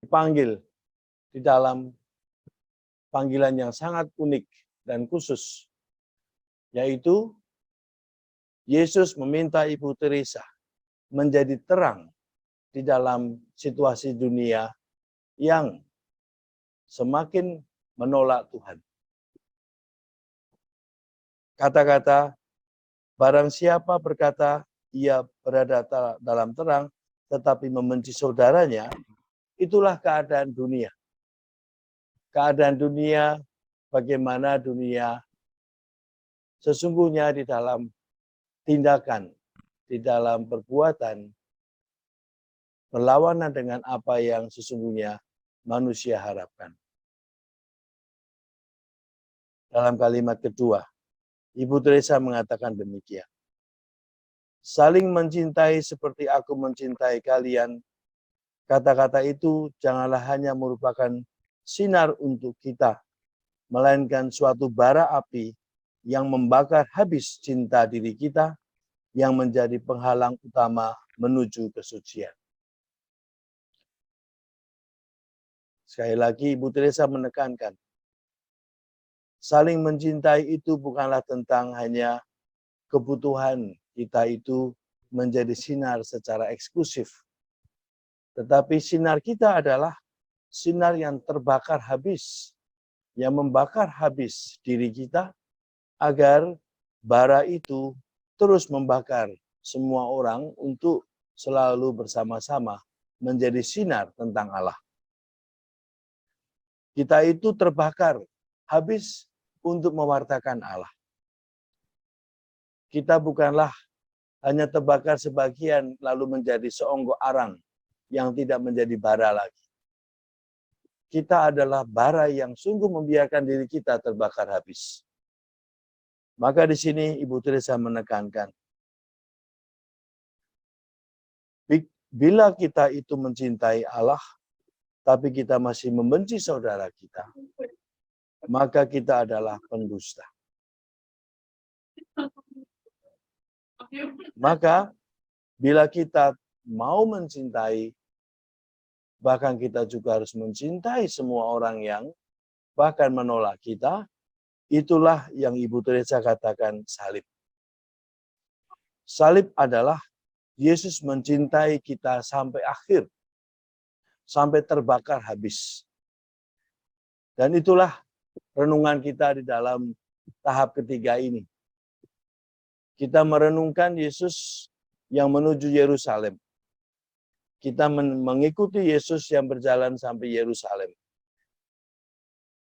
dipanggil di dalam panggilan yang sangat unik dan khusus, yaitu Yesus meminta Ibu Teresa menjadi terang di dalam situasi dunia yang semakin menolak Tuhan. Kata-kata, barang siapa berkata ia berada dalam terang, tetapi membenci saudaranya, itulah keadaan dunia. Keadaan dunia, bagaimana dunia sesungguhnya di dalam tindakan, di dalam perbuatan, berlawanan dengan apa yang sesungguhnya manusia harapkan. Dalam kalimat kedua, Ibu Teresa mengatakan demikian. Saling mencintai seperti aku mencintai kalian. Kata-kata itu janganlah hanya merupakan sinar untuk kita, melainkan suatu bara api yang membakar habis cinta diri kita, yang menjadi penghalang utama menuju kesucian. Sekali lagi Ibu Teresa menekankan, saling mencintai itu bukanlah tentang hanya kebutuhan kita itu menjadi sinar secara eksklusif. Tetapi sinar kita adalah sinar yang terbakar habis, yang membakar habis diri kita, agar bara itu terus membakar semua orang untuk selalu bersama-sama menjadi sinar tentang Allah. Kita itu terbakar habis untuk mewartakan Allah. Kita bukanlah hanya terbakar sebagian lalu menjadi seonggok arang yang tidak menjadi bara lagi. Kita adalah bara yang sungguh membiarkan diri kita terbakar habis. Maka di sini Ibu Teresa menekankan, bila kita itu mencintai Allah, tapi kita masih membenci saudara kita, maka kita adalah pendusta. Maka bila kita mau mencintai, bahkan kita juga harus mencintai semua orang yang bahkan menolak kita, itulah yang Ibu Teresa katakan salib. Salib adalah Yesus mencintai kita sampai akhir, sampai terbakar habis. Dan itulah renungan kita di dalam tahap ketiga ini. Kita merenungkan Yesus yang menuju Yerusalem. Kita mengikuti Yesus yang berjalan sampai Yerusalem.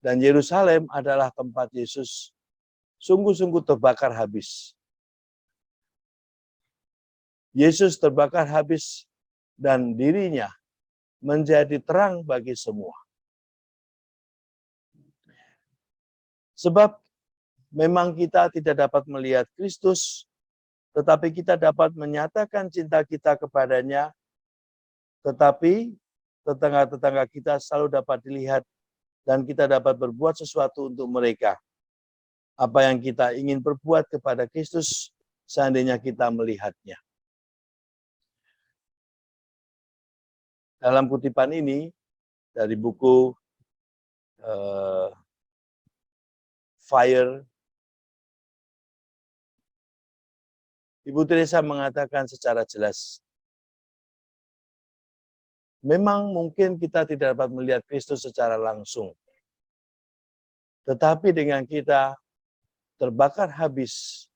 Dan Yerusalem adalah tempat Yesus sungguh-sungguh terbakar habis. Yesus terbakar habis dan dirinya menjadi terang bagi semua. Sebab memang kita tidak dapat melihat Kristus, tetapi kita dapat menyatakan cinta kita kepadanya, tetapi tetangga-tetangga kita selalu dapat dilihat dan kita dapat berbuat sesuatu untuk mereka. Apa yang kita ingin berbuat kepada Kristus seandainya kita melihatnya. Dalam kutipan ini dari buku Fire, Ibu Teresa mengatakan secara jelas, memang mungkin kita tidak dapat melihat Kristus secara langsung. Tetapi dengan kita terbakar habis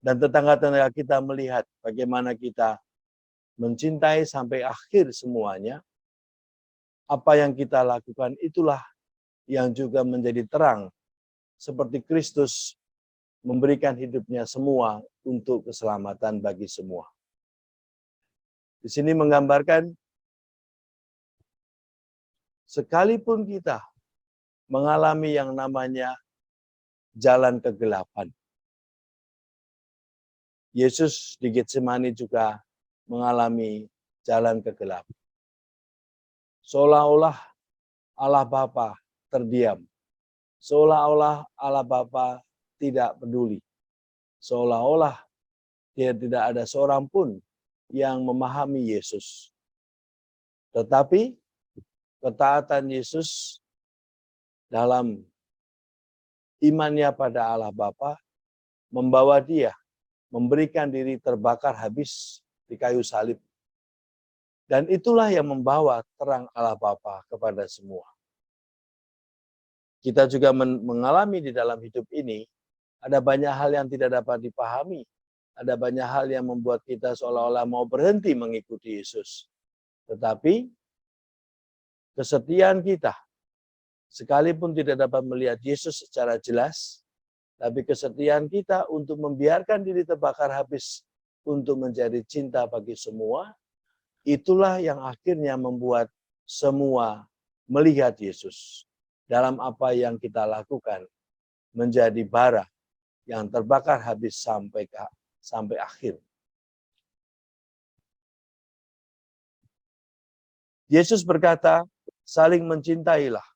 dan tetangga-tetangga kita melihat bagaimana kita mencintai sampai akhir semuanya, apa yang kita lakukan itulah yang juga menjadi terang, seperti Kristus memberikan hidupnya semua untuk keselamatan bagi semua. Di sini menggambarkan, sekalipun kita mengalami yang namanya jalan kegelapan, Yesus di Getsemani juga mengalami jalan kegelapan. Seolah-olah Allah Bapa terdiam. Seolah-olah Allah Bapa tidak peduli. Seolah-olah tidak ada seorang pun yang memahami Yesus. Tetapi ketaatan Yesus dalam imannya pada Allah Bapa membawa dia memberikan diri terbakar habis di kayu salib. Dan itulah yang membawa terang Allah Bapa kepada semua. Kita juga mengalami di dalam hidup ini, ada banyak hal yang tidak dapat dipahami. Ada banyak hal yang membuat kita seolah-olah mau berhenti mengikuti Yesus. Tetapi kesetiaan kita, sekalipun tidak dapat melihat Yesus secara jelas, tapi kesetiaan kita untuk membiarkan diri terbakar habis untuk menjadi cinta bagi semua, itulah yang akhirnya membuat semua melihat Yesus dalam apa yang kita lakukan, menjadi bara yang terbakar habis sampai akhir. Yesus berkata, saling mencintailah,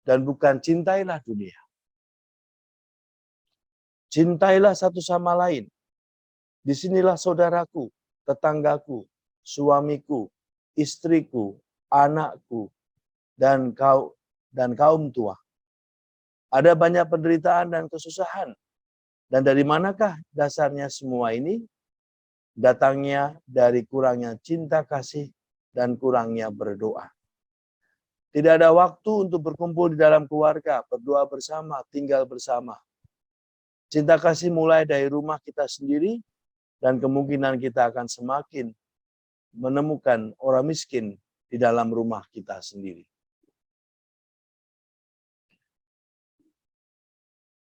dan bukan cintailah dunia. Cintailah satu sama lain. Disinilah saudaraku, tetanggaku, suamiku, istriku, anakku, dan kaum tua. Ada banyak penderitaan dan kesusahan. Dan dari manakah dasarnya semua ini? Datangnya dari kurangnya cinta kasih dan kurangnya berdoa. Tidak ada waktu untuk berkumpul di dalam keluarga, berdoa bersama, tinggal bersama. Cinta kasih mulai dari rumah kita sendiri, dan kemungkinan kita akan semakin menemukan orang miskin di dalam rumah kita sendiri.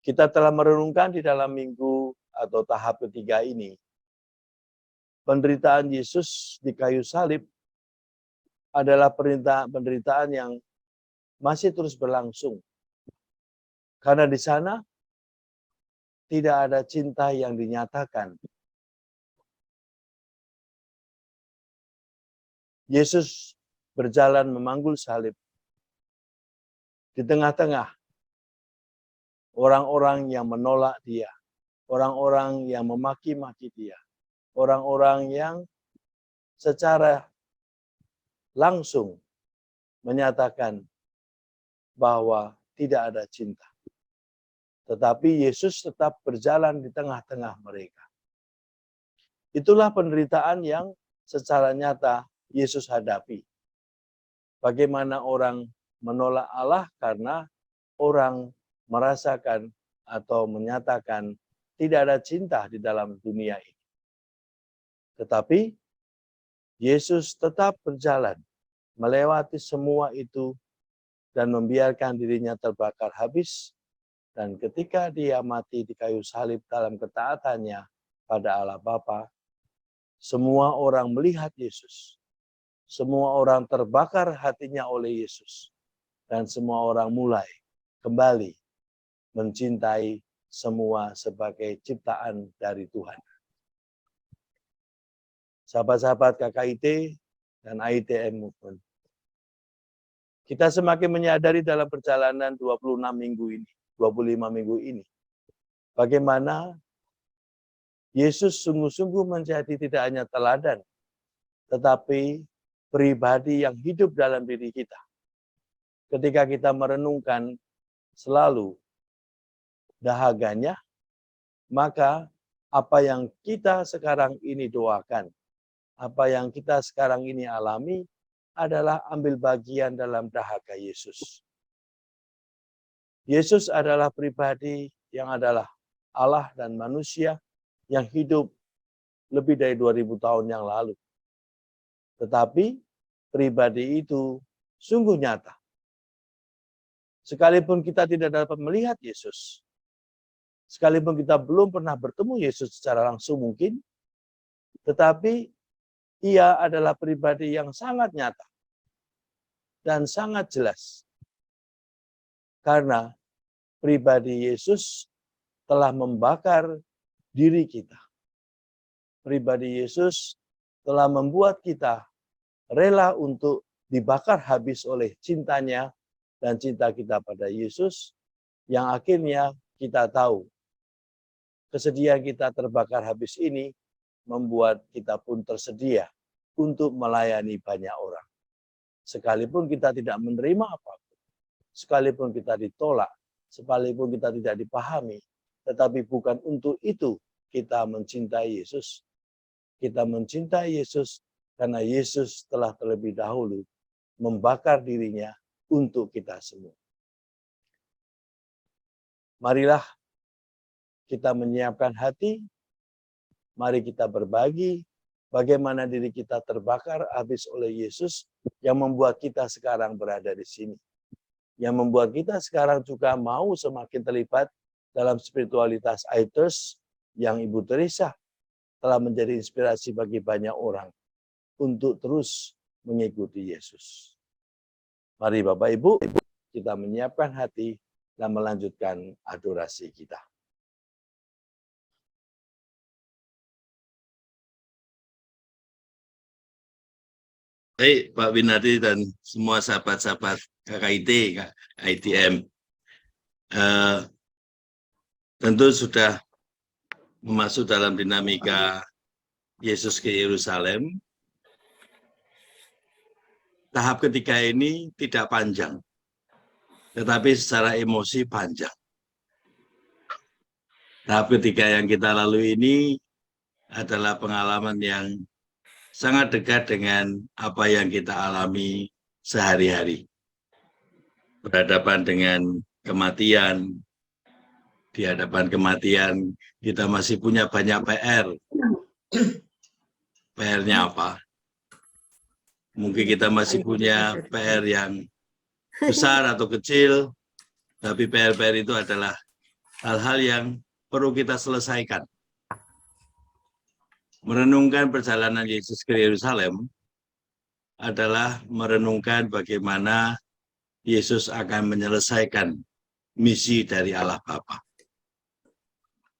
Kita telah merenungkan di dalam minggu atau tahap ketiga ini, penderitaan Yesus di kayu salib adalah penderitaan yang masih terus berlangsung. Karena di sana tidak ada cinta yang dinyatakan. Yesus berjalan memanggul salib. Di tengah-tengah orang-orang yang menolak dia, orang-orang yang memaki-maki dia, orang-orang yang secara langsung menyatakan bahwa tidak ada cinta. Tetapi Yesus tetap berjalan di tengah-tengah mereka. Itulah penderitaan yang secara nyata Yesus hadapi. Bagaimana orang menolak Allah karena orang merasakan atau menyatakan tidak ada cinta di dalam dunia ini. Tetapi Yesus tetap berjalan melewati semua itu dan membiarkan dirinya terbakar habis. Dan ketika dia mati di kayu salib dalam ketaatannya pada Allah Bapa, semua orang melihat Yesus. Semua orang terbakar hatinya oleh Yesus. Dan semua orang mulai kembali mencintai semua sebagai ciptaan dari Tuhan. Sahabat-sahabat KKIT dan ITM Movement. Kita semakin menyadari dalam perjalanan 26 minggu ini, 25 minggu ini, bagaimana Yesus sungguh-sungguh menjadi tidak hanya teladan, tetapi pribadi yang hidup dalam diri kita. Ketika kita merenungkan selalu dahaganya, maka apa yang kita sekarang ini doakan, apa yang kita sekarang ini alami adalah ambil bagian dalam dahaga Yesus. Yesus adalah pribadi yang adalah Allah dan manusia yang hidup lebih dari 2000 tahun yang lalu. Tetapi pribadi itu sungguh nyata. Sekalipun kita tidak dapat melihat Yesus, sekalipun kita belum pernah bertemu Yesus secara langsung mungkin, tetapi ia adalah pribadi yang sangat nyata dan sangat jelas. Karena pribadi Yesus telah membakar diri kita. Pribadi Yesus telah membuat kita rela untuk dibakar habis oleh cintanya dan cinta kita pada Yesus, yang akhirnya kita tahu kesedihan kita terbakar habis ini membuat kita pun tersedia untuk melayani banyak orang. sekalipun kita tidak menerima apapun, sekalipun kita ditolak, sekalipun kita tidak dipahami, tetapi bukan untuk itu kita mencintai Yesus. Kita mencintai Yesus karena Yesus telah terlebih dahulu membakar dirinya untuk kita semua. Marilah kita menyiapkan hati, mari kita berbagi bagaimana diri kita terbakar habis oleh Yesus yang membuat kita sekarang berada di sini. Yang membuat kita sekarang juga mau semakin terlibat dalam spiritualitas Aethers yang Ibu Teresa telah menjadi inspirasi bagi banyak orang untuk terus mengikuti Yesus. Mari Bapak Ibu, kita menyiapkan hati dan melanjutkan adorasi kita. Baik, Pak Winardi dan semua sahabat-sahabat KKIT, ITM, tentu sudah masuk dalam dinamika Yesus ke Yerusalem. Tahap ketiga ini tidak panjang, tetapi secara emosi panjang. Tahap ketiga yang kita lalui ini adalah pengalaman yang sangat dekat dengan apa yang kita alami sehari-hari. Berhadapan dengan kematian, di hadapan kematian kita masih punya banyak PR. PR-nya apa? Mungkin kita masih punya PR yang besar atau kecil, tapi PR-PR itu adalah hal-hal yang perlu kita selesaikan. Merenungkan perjalanan Yesus ke Yerusalem adalah merenungkan bagaimana Yesus akan menyelesaikan misi dari Allah Bapa.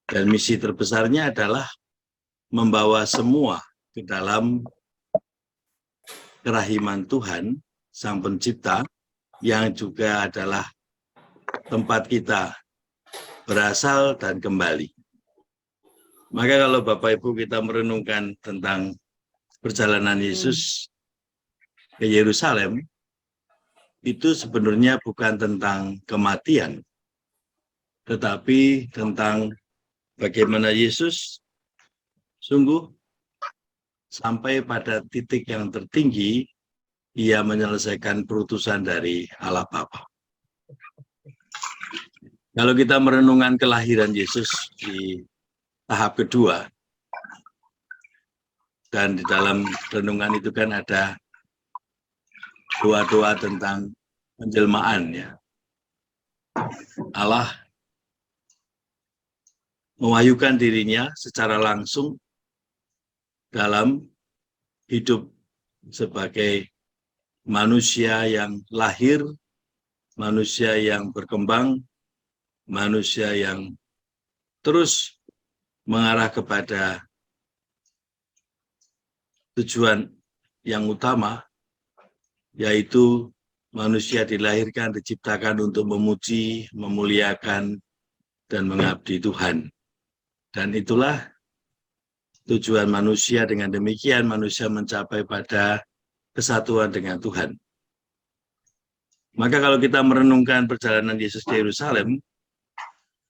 Dan misi terbesarnya adalah membawa semua ke dalam kerahiman Tuhan, Sang Pencipta, yang juga adalah tempat kita berasal dan kembali. Maka kalau Bapak Ibu kita merenungkan tentang perjalanan Yesus ke Yerusalem, itu sebenarnya bukan tentang kematian, tetapi tentang bagaimana Yesus sungguh sampai pada titik yang tertinggi, ia menyelesaikan perutusan dari Allah Bapa. Kalau kita merenungkan kelahiran Yesus di tahap kedua, dan di dalam renungan itu kan ada doa-doa tentang penjelmaan, ya. Allah mewahyukan dirinya secara langsung dalam hidup sebagai manusia yang lahir, manusia yang berkembang, manusia yang terus mengarah kepada tujuan yang utama, yaitu manusia dilahirkan, diciptakan untuk memuji, memuliakan, dan mengabdi Tuhan. Dan itulah tujuan manusia. Dengan demikian manusia mencapai pada kesatuan dengan Tuhan. Maka kalau kita merenungkan perjalanan Yesus di Yerusalem,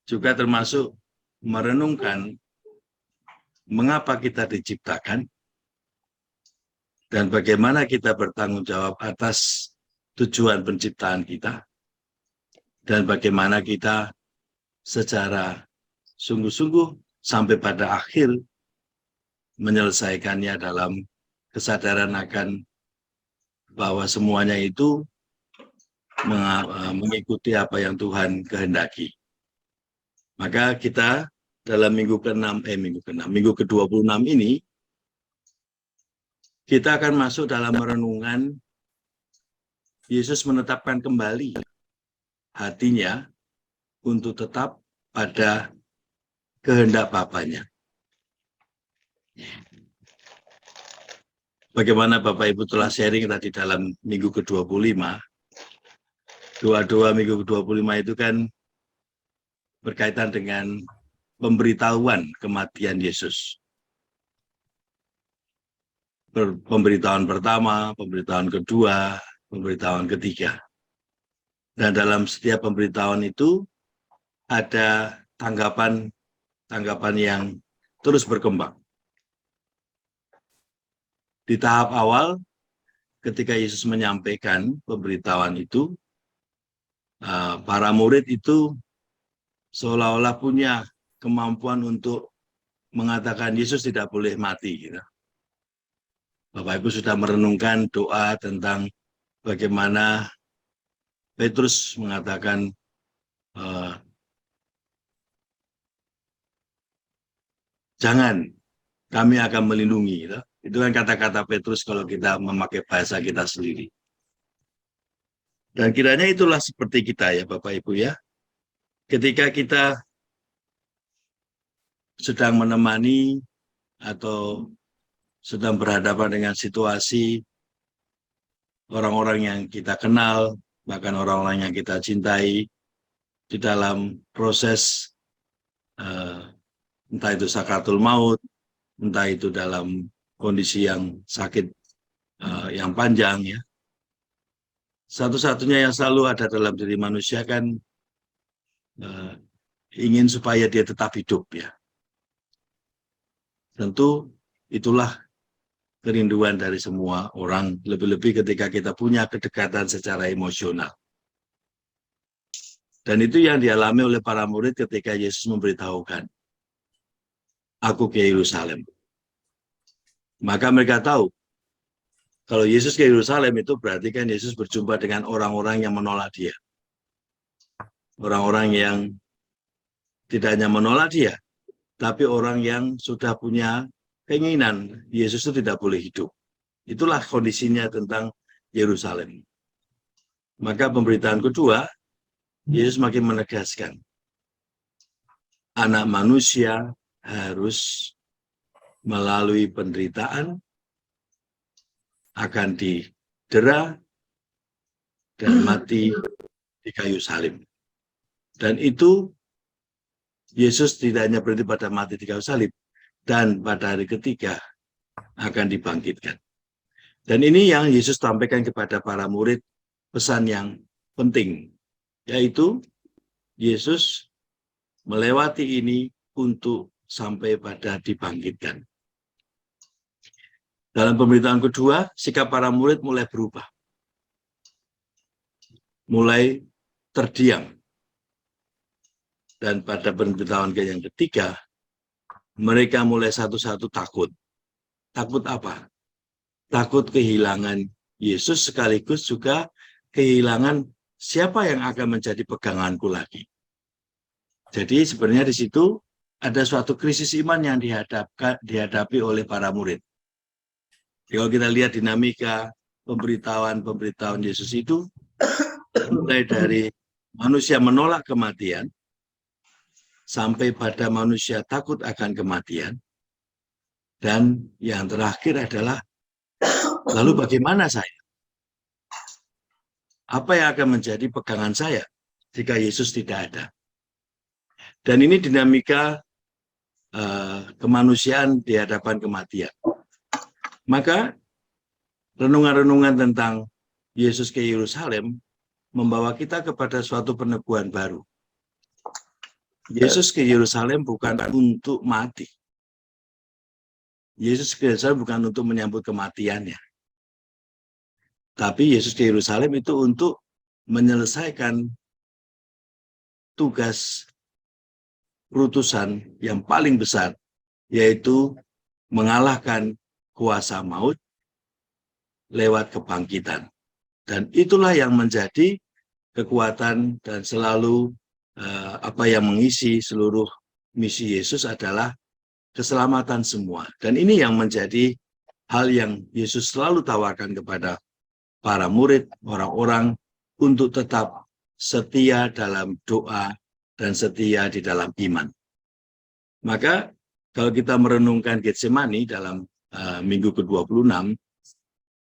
juga termasuk merenungkan mengapa kita diciptakan dan bagaimana kita bertanggung jawab atas tujuan penciptaan kita, dan bagaimana kita secara sungguh-sungguh sampai pada akhir menyelesaikannya dalam kesadaran akan bahwa semuanya itu mengikuti apa yang Tuhan kehendaki. Maka kita dalam minggu ke-26 ini, kita akan masuk dalam merenungan Yesus menetapkan kembali hatinya untuk tetap pada kehendak Bapanya. Bagaimana Bapak Ibu telah sharing tadi dalam minggu ke-25, doa-doa minggu ke-25 itu kan berkaitan dengan pemberitahuan kematian Yesus. Pemberitahuan pertama, pemberitahuan kedua, pemberitahuan ketiga. Dan dalam setiap pemberitahuan itu ada tanggapan yang terus berkembang. Di tahap awal, ketika Yesus menyampaikan pemberitahuan itu, para murid itu seolah-olah punya kemampuan untuk mengatakan Yesus tidak boleh mati. Gitu. Bapak Ibu sudah merenungkan doa tentang bagaimana Petrus mengatakan, jangan, kami akan melindungi. Gitu. Itu kan kata-kata Petrus kalau kita memakai bahasa kita sendiri. Dan kiranya itulah seperti kita ya Bapak Ibu ya. Ketika kita sedang menemani atau sedang berhadapan dengan situasi orang-orang yang kita kenal, bahkan orang-orang yang kita cintai di dalam proses entah itu sakaratul maut, entah itu dalam kondisi yang sakit yang panjang ya. Satu-satunya yang selalu ada dalam diri manusia kan ingin supaya dia tetap hidup ya. Tentu itulah kerinduan dari semua orang, lebih-lebih ketika kita punya kedekatan secara emosional. Dan itu yang dialami oleh para murid ketika Yesus memberitahukan, aku ke Yerusalem. Maka mereka tahu, kalau Yesus ke Yerusalem itu berarti kan Yesus berjumpa dengan orang-orang yang menolak dia. Orang-orang yang tidak hanya menolak dia, tapi orang yang sudah punya keinginan Yesus itu tidak boleh hidup. Itulah kondisinya tentang Yerusalem. Maka pemberitaan kedua, Yesus makin menegaskan, anak manusia harus melalui penderitaan, akan didera dan mati di kayu salib. Dan itu Yesus tidak hanya berhenti pada mati di kayu salib, dan pada hari ketiga akan dibangkitkan. Dan ini yang Yesus sampaikan kepada para murid, pesan yang penting, yaitu Yesus melewati ini untuk sampai pada dibangkitkan. Dalam pemberitaan kedua, sikap para murid mulai berubah. Mulai terdiam. Dan pada pemberitaan yang ketiga, mereka mulai satu-satu takut. Takut apa? Takut kehilangan Yesus sekaligus juga kehilangan siapa yang akan menjadi peganganku lagi. Jadi sebenarnya di situ ada suatu krisis iman yang dihadapi oleh para murid. Kalau kita lihat dinamika pemberitahuan Yesus itu, mulai dari manusia menolak kematian, sampai pada manusia takut akan kematian, dan yang terakhir adalah, lalu bagaimana saya? Apa yang akan menjadi pegangan saya jika Yesus tidak ada? Dan ini dinamika kemanusiaan di hadapan kematian. Maka renungan-renungan tentang Yesus ke Yerusalem membawa kita kepada suatu peneguhan baru. Yesus ke Yerusalem bukan untuk mati. Yesus ke Yerusalem bukan untuk menyambut kematiannya. Tapi Yesus ke Yerusalem itu untuk menyelesaikan tugas perutusan yang paling besar, yaitu mengalahkan kuasa maut lewat kebangkitan. Dan itulah yang menjadi kekuatan dan selalu apa yang mengisi seluruh misi Yesus adalah keselamatan semua. Dan ini yang menjadi hal yang Yesus selalu tawarkan kepada para murid, orang-orang, untuk tetap setia dalam doa dan setia di dalam iman. Maka kalau kita merenungkan Getsemani dalam minggu ke-26,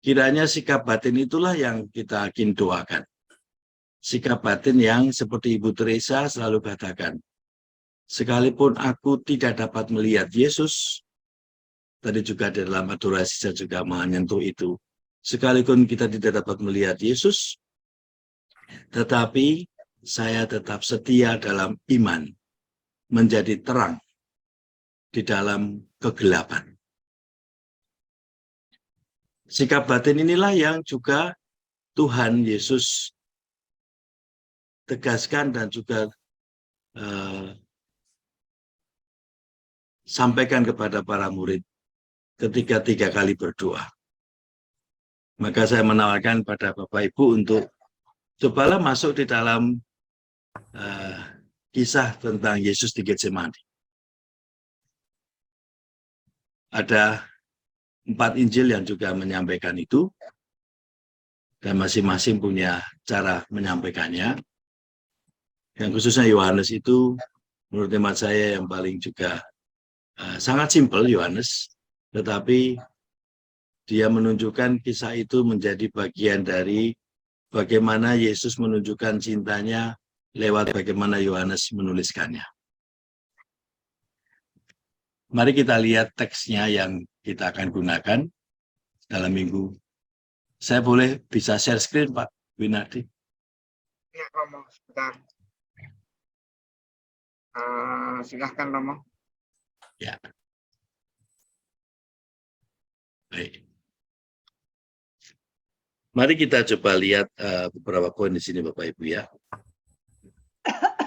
kiranya sikap batin itulah yang kita ingin doakan. Sikap batin yang seperti Ibu Teresa selalu katakan, sekalipun aku tidak dapat melihat Yesus, tadi juga dalam adorasi saya juga menyentuh itu, sekalipun kita tidak dapat melihat Yesus, tetapi saya tetap setia dalam iman, menjadi terang di dalam kegelapan. Sikap batin inilah yang juga Tuhan Yesus tegaskan dan juga sampaikan kepada para murid ketika 3 kali berdoa. Maka saya menawarkan pada Bapak Ibu untuk cobalah masuk di dalam kisah tentang Yesus di Getsemani. Ada 4 Injil yang juga menyampaikan itu, dan masing-masing punya cara menyampaikannya. Yang khususnya Yohanes itu, menurut hemat saya yang paling juga sangat simpel Yohanes, tetapi dia menunjukkan kisah itu menjadi bagian dari bagaimana Yesus menunjukkan cintanya lewat bagaimana Yohanes menuliskannya. Mari kita lihat teksnya yang kita akan gunakan dalam minggu. Saya boleh bisa share screen, Pak Winardi? Ya, Romo, sebentar. Silahkan, Romo. Ya. Baik. Mari kita coba lihat beberapa poin di sini, Bapak Ibu ya.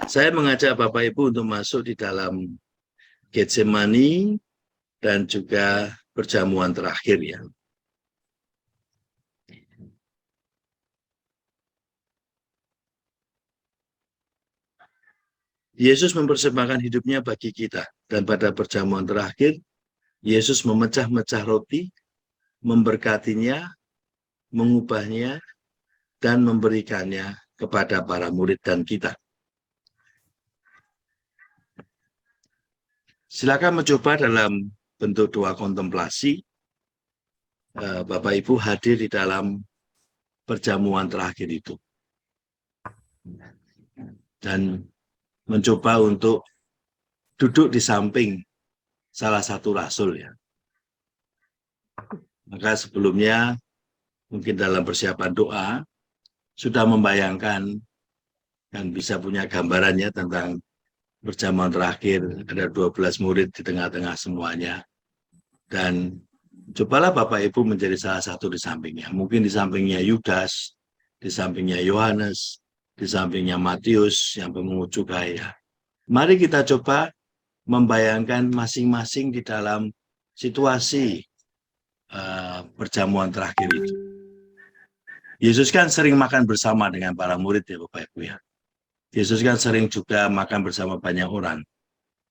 Saya mengajak Bapak Ibu untuk masuk di dalam Getsemani dan juga perjamuan terakhir ya. Yesus mempersembahkan hidupnya bagi kita, dan pada perjamuan terakhir Yesus memecah-mecah roti, memberkatinya, mengubahnya, dan memberikannya kepada para murid dan kita. Silakan mencoba dalam bentuk doa kontemplasi. Bapak Ibu hadir di dalam perjamuan terakhir itu. Dan mencoba untuk duduk di samping salah satu rasul ya. Maka sebelumnya mungkin dalam persiapan doa sudah membayangkan dan bisa punya gambarannya tentang perjamuan terakhir, ada 12 murid di tengah-tengah semuanya. Dan cobalah Bapak Ibu menjadi salah satu di sampingnya. Mungkin di sampingnya Yudas, di sampingnya Yohanes, di sampingnya Matius yang pemungut cukai ya. Mari kita coba membayangkan masing-masing di dalam situasi perjamuan terakhir itu. Yesus kan sering makan bersama dengan para murid ya Bapak Ibu ya. Yesus kan sering juga makan bersama banyak orang.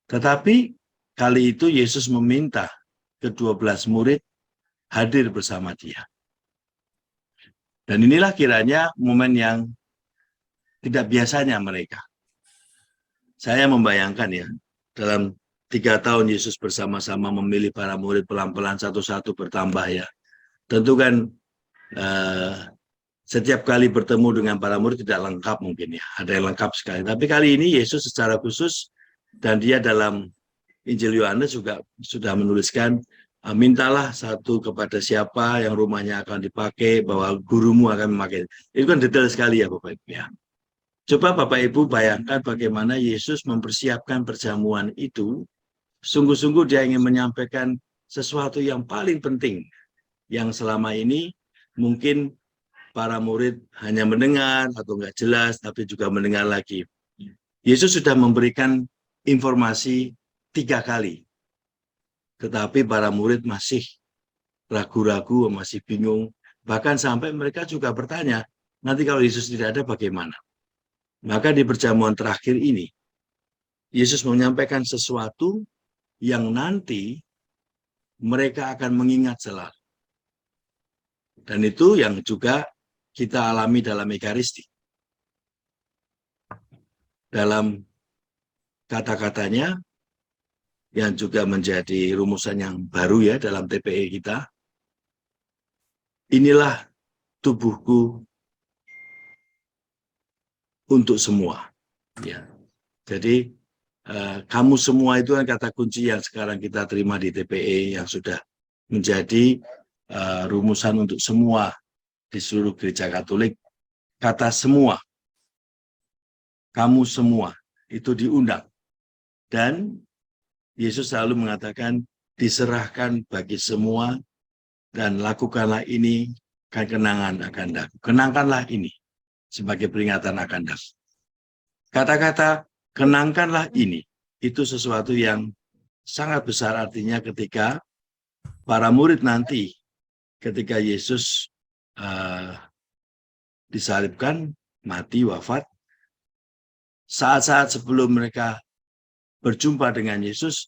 Tetapi kali itu Yesus meminta ke-12 murid hadir bersama dia. Dan inilah kiranya momen yang tidak biasanya mereka. Saya membayangkan ya, dalam 3 tahun Yesus bersama-sama memilih para murid pelan-pelan satu-satu bertambah ya. Tentu kan setiap kali bertemu dengan para murid tidak lengkap mungkin ya, ada yang lengkap sekali. Tapi kali ini Yesus secara khusus, dan dia dalam Injil Yohanes juga sudah menuliskan, mintalah satu kepada siapa yang rumahnya akan dipakai, bahwa gurumu akan memakai. Itu kan detail sekali ya Bapak Ibu ya. Coba Bapak Ibu bayangkan bagaimana Yesus mempersiapkan perjamuan itu, sungguh-sungguh dia ingin menyampaikan sesuatu yang paling penting, yang selama ini mungkin para murid hanya mendengar atau enggak jelas, tapi juga mendengar lagi. Yesus sudah memberikan informasi 3 kali. Tetapi para murid masih ragu-ragu, masih bingung. Bahkan sampai mereka juga bertanya, nanti kalau Yesus tidak ada bagaimana? Maka di perjamuan terakhir ini, Yesus menyampaikan sesuatu yang nanti mereka akan mengingat selalu. Dan itu yang juga kita alami dalam Ekaristi. Dalam kata-katanya, yang juga menjadi rumusan yang baru ya dalam TPE kita, inilah tubuhku untuk semua. Ya. Jadi kamu semua itu kan kata kunci yang sekarang kita terima di TPE, yang sudah menjadi rumusan untuk semua di seluruh gereja Katolik. Kata semua, kamu semua, itu diundang. Dan Yesus selalu mengatakan, diserahkan bagi semua, dan lakukanlah ini, kan kenangan akan daku. Kenangkanlah ini, sebagai peringatan akan daku. Kata-kata, kenangkanlah ini, itu sesuatu yang sangat besar artinya ketika para murid nanti, ketika Yesus disalibkan, mati, wafat, saat-saat sebelum mereka berjumpa dengan Yesus,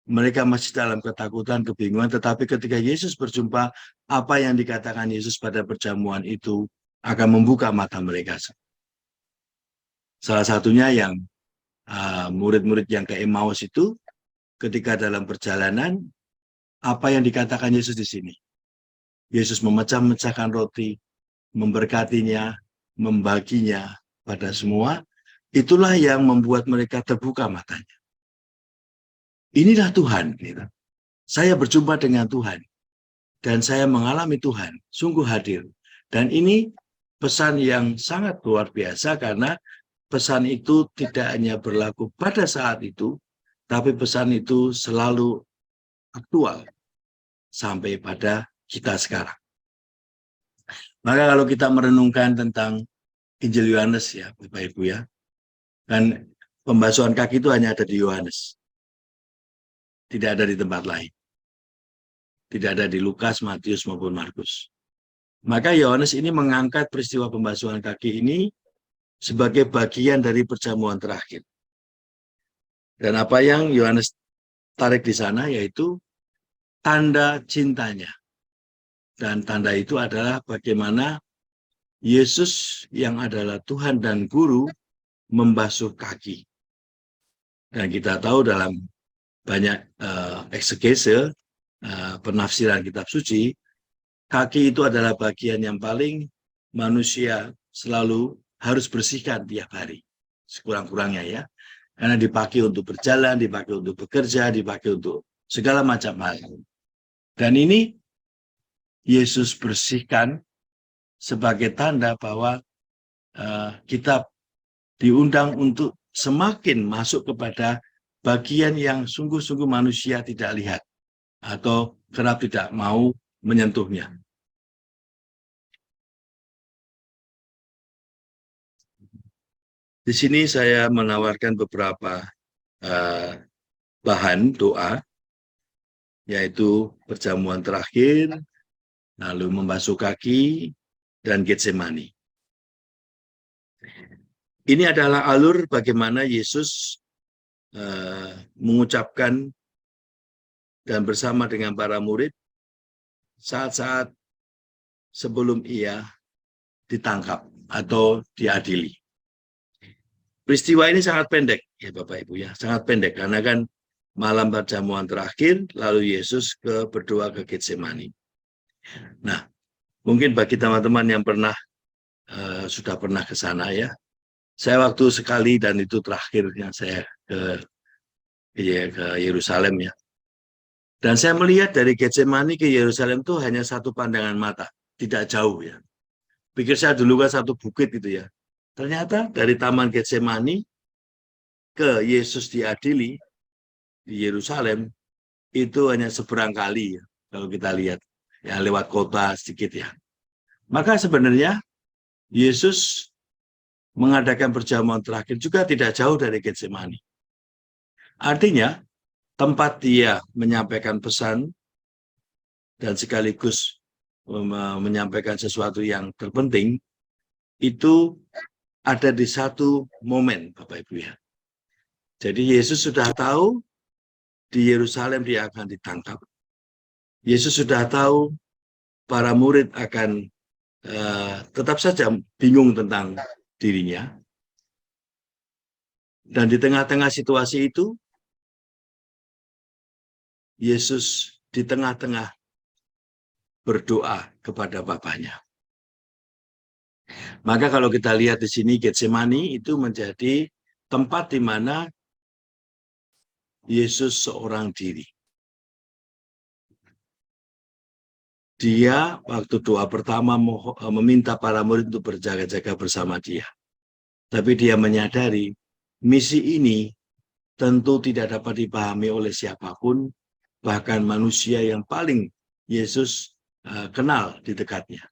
mereka masih dalam ketakutan, kebingungan, tetapi ketika Yesus berjumpa, apa yang dikatakan Yesus pada perjamuan itu akan membuka mata mereka. Salah satunya yang murid-murid yang ke Emmaus itu, ketika dalam perjalanan, apa yang dikatakan Yesus di sini? Yesus memecah-mecahkan roti, memberkatinya, membaginya pada semua. Itulah yang membuat mereka terbuka matanya. Inilah Tuhan. Saya berjumpa dengan Tuhan. Dan saya mengalami Tuhan. Sungguh hadir. Dan ini pesan yang sangat luar biasa karena pesan itu tidak hanya berlaku pada saat itu, tapi pesan itu selalu aktual sampai pada kita sekarang. Maka kalau kita merenungkan tentang Injil Yohanes ya, Bapak Ibu ya, dan pembasuhan kaki itu hanya ada di Yohanes. Tidak ada di tempat lain. Tidak ada di Lukas, Matius, maupun Markus. Maka Yohanes ini mengangkat peristiwa pembasuhan kaki ini sebagai bagian dari perjamuan terakhir. Dan apa yang Yohanes tarik di sana yaitu tanda cintanya. Dan tanda itu adalah bagaimana Yesus yang adalah Tuhan dan Guru membasuh kaki. Dan kita tahu dalam banyak eksegese, penafsiran kitab suci, kaki itu adalah bagian yang paling manusia selalu harus bersihkan tiap hari. Sekurang-kurangnya ya. Karena dipakai untuk berjalan, dipakai untuk bekerja, dipakai untuk segala macam hal. Dan ini Yesus bersihkan sebagai tanda bahwa kita diundang untuk semakin masuk kepada bagian yang sungguh-sungguh manusia tidak lihat atau kerap tidak mau menyentuhnya. Di sini saya menawarkan beberapa bahan doa, yaitu perjamuan terakhir, lalu membasuh kaki, dan Getsemani. Ini adalah alur bagaimana Yesus mengucapkan dan bersama dengan para murid saat-saat sebelum ia ditangkap atau diadili. Peristiwa ini sangat pendek, ya Bapak Ibu ya, sangat pendek karena kan malam perjamuan terakhir, lalu Yesus berdoa ke Getsemani. Nah, mungkin bagi teman-teman yang sudah pernah ke sana ya, saya waktu sekali dan itu terakhirnya saya ke Yerusalem ya. Dan saya melihat dari Getsemani ke Yerusalem itu hanya satu pandangan mata, tidak jauh ya. Pikir saya dulu kan satu bukit gitu ya. Ternyata dari Taman Getsemani ke Yesus diadili di Yerusalem itu hanya seberang kali ya, kalau kita lihat ya lewat kota sedikit ya. Maka sebenarnya Yesus mengadakan perjamuan terakhir juga tidak jauh dari Getsemani. Artinya tempat dia menyampaikan pesan dan sekaligus menyampaikan sesuatu yang terpenting itu ada di satu momen, Bapak Ibu ya. Jadi Yesus sudah tahu di Yerusalem dia akan ditangkap. Yesus sudah tahu para murid akan tetap saja bingung tentang dirinya. Dan di tengah-tengah situasi itu, Yesus di tengah-tengah berdoa kepada Bapaknya. Maka kalau kita lihat di sini Getsemani itu menjadi tempat di mana Yesus seorang diri. dia waktu doa pertama meminta para murid untuk berjaga-jaga bersama dia. Tapi dia menyadari misi ini tentu tidak dapat dipahami oleh siapapun, bahkan manusia yang paling Yesus kenal di dekatnya.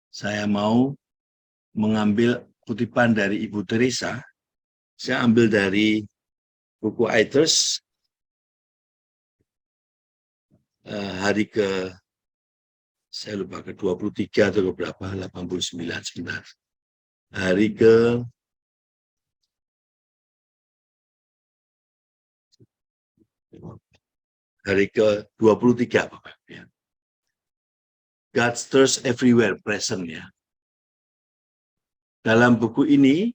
Saya mau mengambil kutipan dari Ibu Teresa. Saya ambil dari buku Aethers, hari saya lupa ke 23 atau ke berapa, 89 sebentar. Hari ke 23 Bapak ya. God stirs everywhere present ya. Dalam buku ini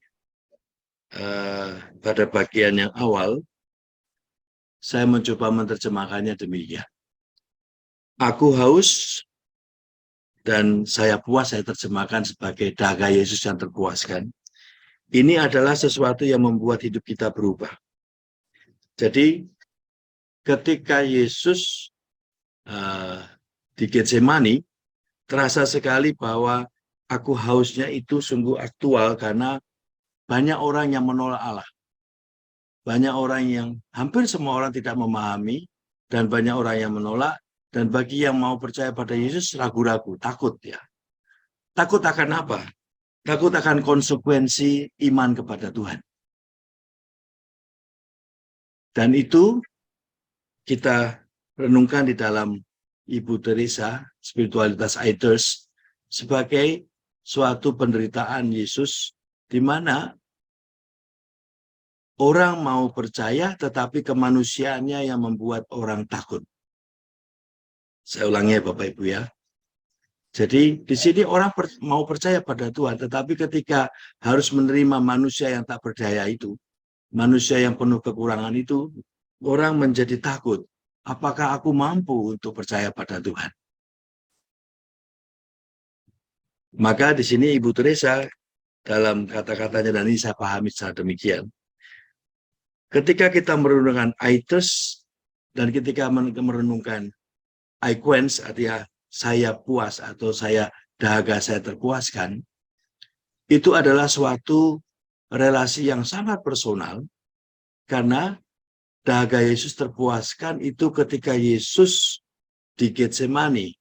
pada bagian yang awal saya mencoba menerjemahkannya demikian. Aku haus dan saya puas, saya terjemahkan sebagai dahaga Yesus yang terpuaskan. Ini adalah sesuatu yang membuat hidup kita berubah. Jadi ketika Yesus di Getsemani, terasa sekali bahwa aku hausnya itu sungguh aktual karena banyak orang yang menolak Allah. Banyak orang yang, hampir semua orang tidak memahami, dan banyak orang yang menolak. Dan bagi yang mau percaya pada Yesus, ragu-ragu, takut ya. Takut akan apa? Takut akan konsekuensi iman kepada Tuhan. Dan itu kita renungkan di dalam Ibu Teresa, spiritualitas Aethers, sebagai suatu penderitaan Yesus, di mana orang mau percaya, tetapi kemanusiaannya yang membuat orang takut. Saya ulangi ya Bapak Ibu ya. Jadi di sini orang mau percaya pada Tuhan, tetapi ketika harus menerima manusia yang tak berdaya itu, manusia yang penuh kekurangan itu, orang menjadi takut. Apakah aku mampu untuk percaya pada Tuhan? Maka di sini Ibu Teresa dalam kata-katanya, dan ini saya pahami secara demikian. Ketika kita merenungkan Aethers dan ketika merenungkan I quench, artinya saya puas atau saya dahaga saya terpuaskan, itu adalah suatu relasi yang sangat personal, karena dahaga Yesus terpuaskan itu ketika Yesus di Getsemani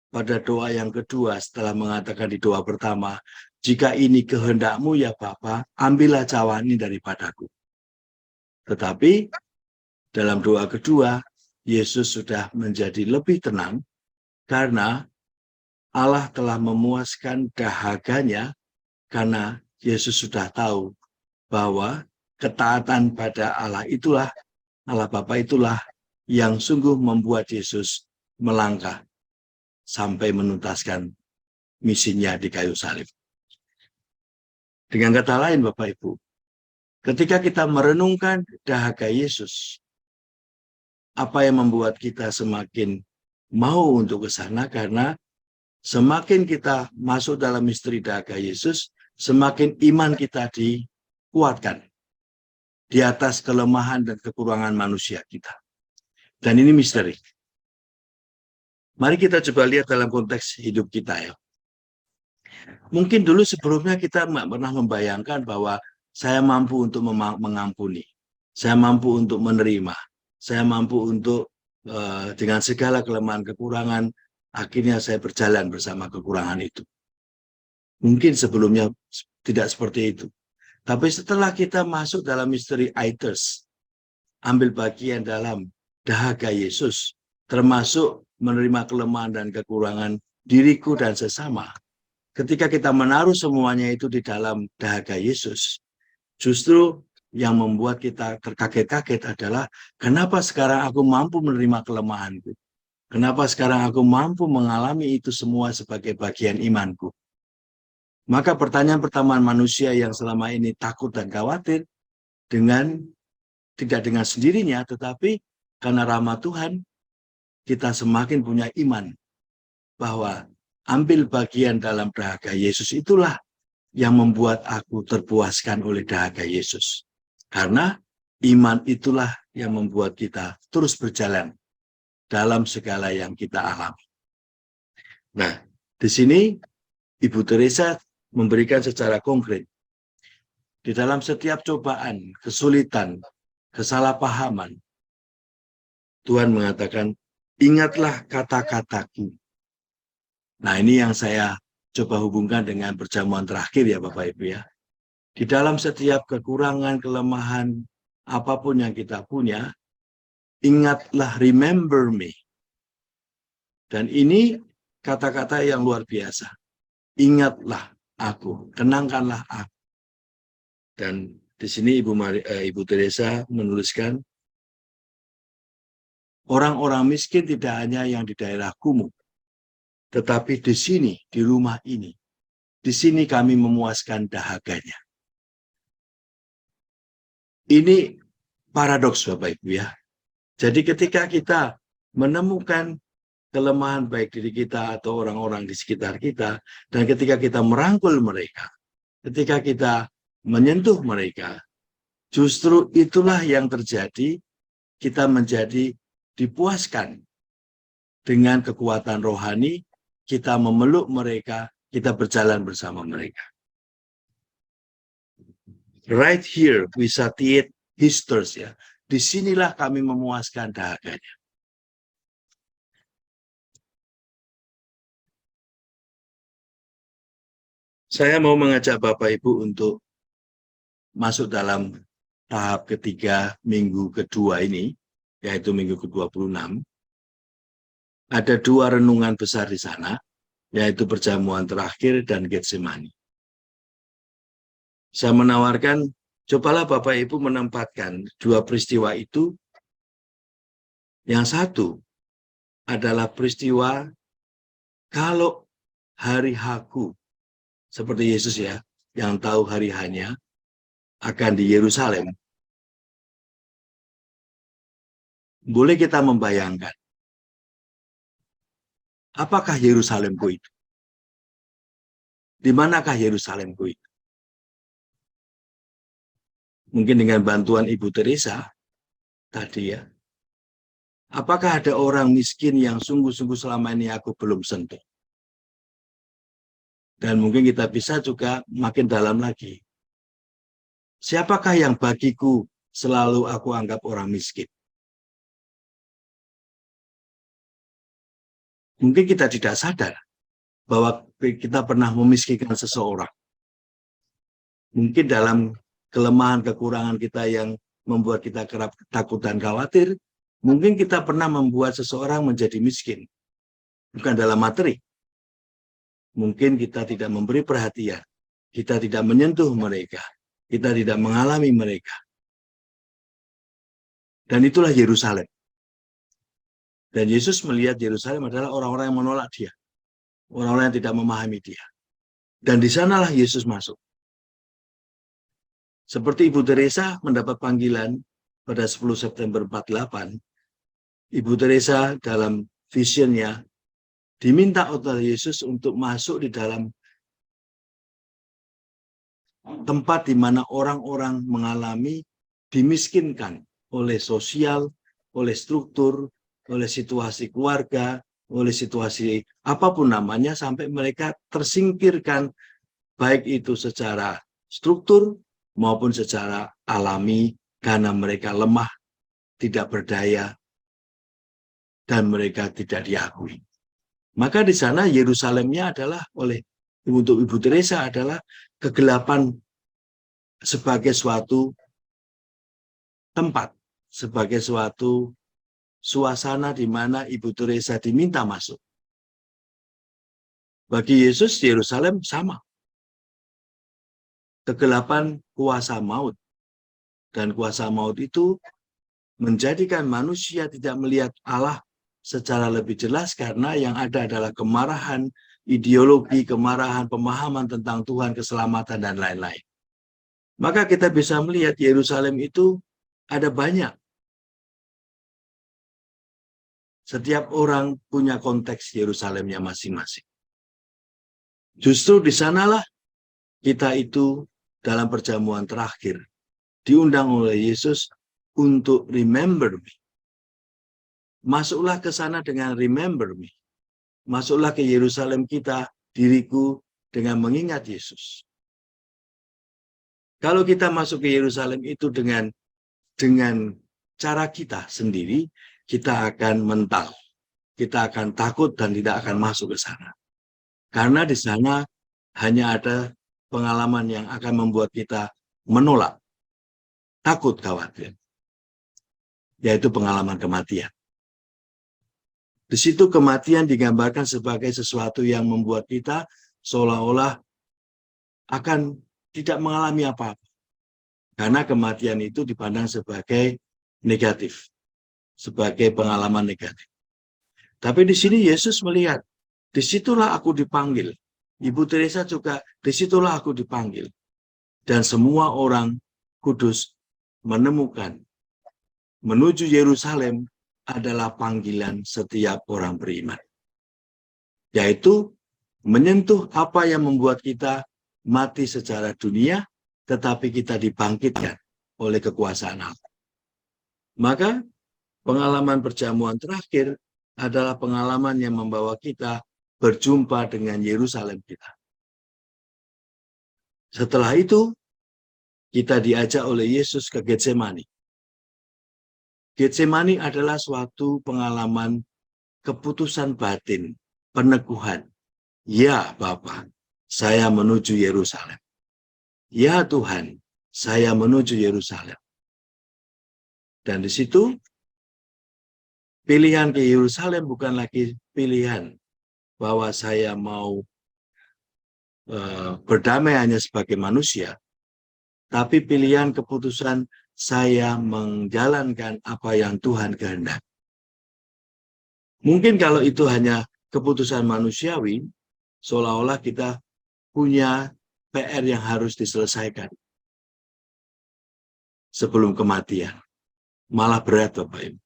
pada doa yang kedua setelah mengatakan di doa pertama, jika ini kehendakmu ya Bapa, ambillah cawan ini daripadaku. Tetapi dalam doa kedua, Yesus sudah menjadi lebih tenang karena Allah telah memuaskan dahaganya, karena Yesus sudah tahu bahwa ketaatan pada Allah itulah, Allah Bapa itulah yang sungguh membuat Yesus melangkah sampai menuntaskan misinya di kayu salib. Dengan kata lain Bapak Ibu, ketika kita merenungkan dahaga Yesus, apa yang membuat kita semakin mau untuk ke sana? Karena semakin kita masuk dalam misteri dahaga Yesus, semakin iman kita dikuatkan di atas kelemahan dan kekurangan manusia kita. Dan ini misteri. Mari kita coba lihat dalam konteks hidup kita ya. Mungkin dulu sebelumnya kita tidak pernah membayangkan bahwa saya mampu untuk mengampuni, saya mampu untuk menerima, saya mampu untuk dengan segala kelemahan kekurangan, akhirnya saya berjalan bersama kekurangan itu. Mungkin sebelumnya tidak seperti itu. Tapi setelah kita masuk dalam misteri Aethers, ambil bagian dalam dahaga Yesus, termasuk menerima kelemahan dan kekurangan diriku dan sesama. Ketika kita menaruh semuanya itu di dalam dahaga Yesus, justru yang membuat kita terkaget-kaget adalah kenapa sekarang aku mampu menerima kelemahanku? Kenapa sekarang aku mampu mengalami itu semua sebagai bagian imanku? Maka pertanyaan pertama manusia yang selama ini takut dan khawatir, tidak dengan sendirinya, tetapi karena rahmat Tuhan, kita semakin punya iman bahwa ambil bagian dalam dahaga Yesus itulah yang membuat aku terpuaskan oleh dahaga Yesus. Karena iman itulah yang membuat kita terus berjalan dalam segala yang kita alami. Nah, di sini Ibu Teresa memberikan secara konkret. Di dalam setiap cobaan, kesulitan, kesalahpahaman, Tuhan mengatakan, ingatlah kata-kataku. Nah, ini yang saya coba hubungkan dengan perjamuan terakhir ya Bapak Ibu ya. Di dalam setiap kekurangan, kelemahan, apapun yang kita punya, ingatlah, remember me. Dan ini kata-kata yang luar biasa. Ingatlah aku, kenangkanlah aku. Dan di sini Ibu Teresa menuliskan, orang-orang miskin tidak hanya yang di daerah kumuh, tetapi di sini, di rumah ini, di sini kami memuaskan dahaganya. Ini paradoks Bapak Ibu ya. Jadi ketika kita menemukan kelemahan baik diri kita atau orang-orang di sekitar kita, dan ketika kita merangkul mereka, ketika kita menyentuh mereka, justru itulah yang terjadi, kita menjadi dipuaskan dengan kekuatan rohani, kita memeluk mereka, kita berjalan bersama mereka. Right here we satiate his thirst ya. Disinilah kami memuaskan dahaganya. Saya mau mengajak Bapak Ibu untuk masuk dalam tahap ketiga minggu kedua ini, yaitu minggu ke-26. Ada dua renungan besar di sana, yaitu perjamuan terakhir dan Getsemani. Saya menawarkan, cobalah Bapak Ibu menempatkan dua peristiwa itu. Yang satu adalah peristiwa kalau hari H-ku, seperti Yesus ya, yang tahu hari hanya akan di Yerusalem. Boleh kita membayangkan, apakah Yerusalemku itu? Di manakah Yerusalemku itu? Mungkin dengan bantuan Ibu Teresa tadi ya. Apakah ada orang miskin yang sungguh-sungguh selama ini aku belum sentuh? Dan mungkin kita bisa juga makin dalam lagi. Siapakah yang bagiku selalu aku anggap orang miskin? Mungkin kita tidak sadar bahwa kita pernah memiskinkan seseorang. Mungkin dalam kelemahan, kekurangan kita yang membuat kita kerap takut dan khawatir, mungkin kita pernah membuat seseorang menjadi miskin. Bukan dalam materi. Mungkin kita tidak memberi perhatian. Kita tidak menyentuh mereka. Kita tidak mengalami mereka. Dan itulah Yerusalem. Dan Yesus melihat Yerusalem adalah orang-orang yang menolak dia. Orang-orang yang tidak memahami dia. Dan di sanalah Yesus masuk. Seperti Ibu Teresa mendapat panggilan pada 10 September 48, Ibu Teresa dalam visionnya diminta oleh Yesus untuk masuk di dalam tempat di mana orang-orang mengalami dimiskinkan oleh sosial, oleh struktur, oleh situasi keluarga, oleh situasi apapun namanya, sampai mereka tersingkirkan, baik itu secara struktur maupun secara alami, karena mereka lemah, tidak berdaya, dan mereka tidak diakui. Maka di sana Yerusalemnya adalah untuk Ibu Teresa adalah kegelapan sebagai suatu tempat, sebagai suatu suasana di mana Ibu Teresa diminta masuk. Bagi Yesus, Yerusalem sama. Kegelapan kuasa maut. Dan kuasa maut itu menjadikan manusia tidak melihat Allah secara lebih jelas, karena yang ada adalah kemarahan, ideologi, kemarahan, pemahaman tentang Tuhan, keselamatan, dan lain-lain. Maka kita bisa melihat Yerusalem itu ada banyak. Setiap orang punya konteks Yerusalemnya masing-masing. Justru di sanalah kita itu dalam perjamuan terakhir diundang oleh Yesus untuk remember me. masuklah ke sana dengan remember me. Masuklah ke Yerusalem kita, diriku, dengan mengingat Yesus. Kalau kita masuk ke Yerusalem itu dengan cara kita sendiri, kita akan mental. Kita akan takut dan tidak akan masuk ke sana. Karena di sana hanya ada pengalaman yang akan membuat kita menolak, takut, khawatir. Yaitu pengalaman kematian. Di situ kematian digambarkan sebagai sesuatu yang membuat kita seolah-olah akan tidak mengalami apa-apa. Karena kematian itu dipandang sebagai negatif, sebagai pengalaman negatif. Tapi di sini Yesus melihat, disitulah aku dipanggil. Ibu Teresa juga, disitulah aku dipanggil. Dan semua orang kudus menemukan, menuju Yerusalem adalah panggilan setiap orang beriman. Yaitu menyentuh apa yang membuat kita mati secara dunia, tetapi kita dibangkitkan oleh kekuasaan Allah. Maka pengalaman perjamuan terakhir adalah pengalaman yang membawa kita berjumpa dengan Yerusalem kita. Setelah itu, kita diajak oleh Yesus ke Getsemani. Getsemani adalah suatu pengalaman keputusan batin, peneguhan. Ya Bapa, saya menuju Yerusalem. Ya Tuhan, saya menuju Yerusalem. Dan di situ, pilihan ke Yerusalem bukan lagi pilihan bahwa saya mau berdamai hanya sebagai manusia, tapi pilihan keputusan saya menjalankan apa yang Tuhan kehendaki. Mungkin kalau itu hanya keputusan manusiawi, seolah-olah kita punya PR yang harus diselesaikan sebelum kematian. Malah berat, Bapak Ibu.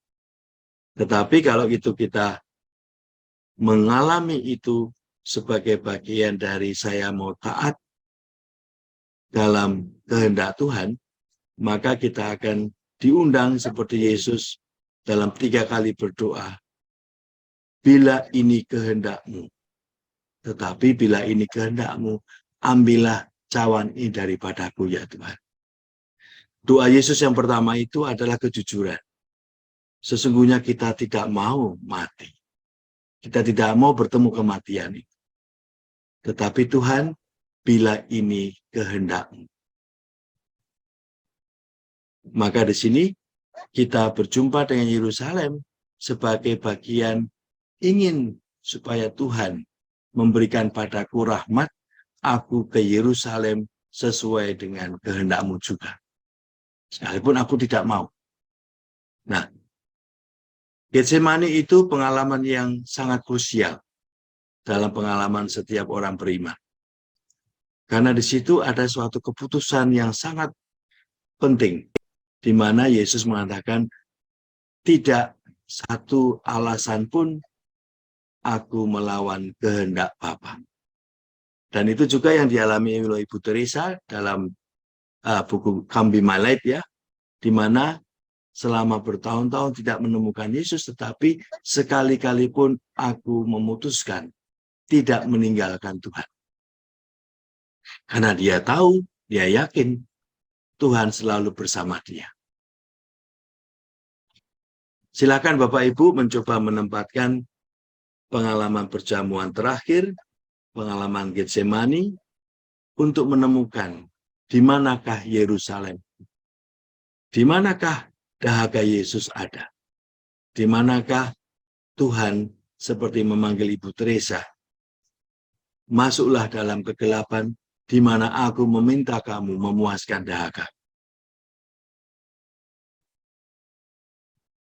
Tetapi kalau itu kita mengalami itu sebagai bagian dari saya mau taat dalam kehendak Tuhan, maka kita akan diundang seperti Yesus dalam 3 kali berdoa. Bila ini kehendak-Mu, tetapi bila ini kehendak-Mu, ambillah cawan ini daripadaku ya Tuhan. Doa Yesus yang pertama itu adalah kejujuran. Sesungguhnya kita tidak mau mati. Kita tidak mau bertemu kematian itu. Tetapi Tuhan, bila ini kehendak-Mu. Maka di sini kita berjumpa dengan Yerusalem sebagai bagian ingin supaya Tuhan memberikan padaku rahmat, aku ke Yerusalem sesuai dengan kehendak-Mu juga. Sekalipun aku tidak mau. Nah, Getsemani itu pengalaman yang sangat krusial dalam pengalaman setiap orang beriman. Karena di situ ada suatu keputusan yang sangat penting, di mana Yesus mengatakan, tidak satu alasan pun aku melawan kehendak Bapa. Dan itu juga yang dialami oleh Ibu Teresa dalam buku Come Be My Light, ya, di mana selama bertahun-tahun tidak menemukan Yesus, tetapi sekali-kali pun aku memutuskan tidak meninggalkan Tuhan. Karena dia tahu, dia yakin Tuhan selalu bersama dia. Silakan Bapak Ibu mencoba menempatkan pengalaman perjamuan terakhir, pengalaman Getsemani, untuk menemukan di manakah Yerusalem, di manakah dahaga Yesus ada, di manakah Tuhan seperti memanggil Ibu Teresa, masuklah dalam kegelapan di mana aku meminta kamu memuaskan dahaga.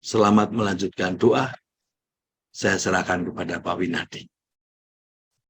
Selamat melanjutkan doa. Saya serahkan kepada Pak Winadi.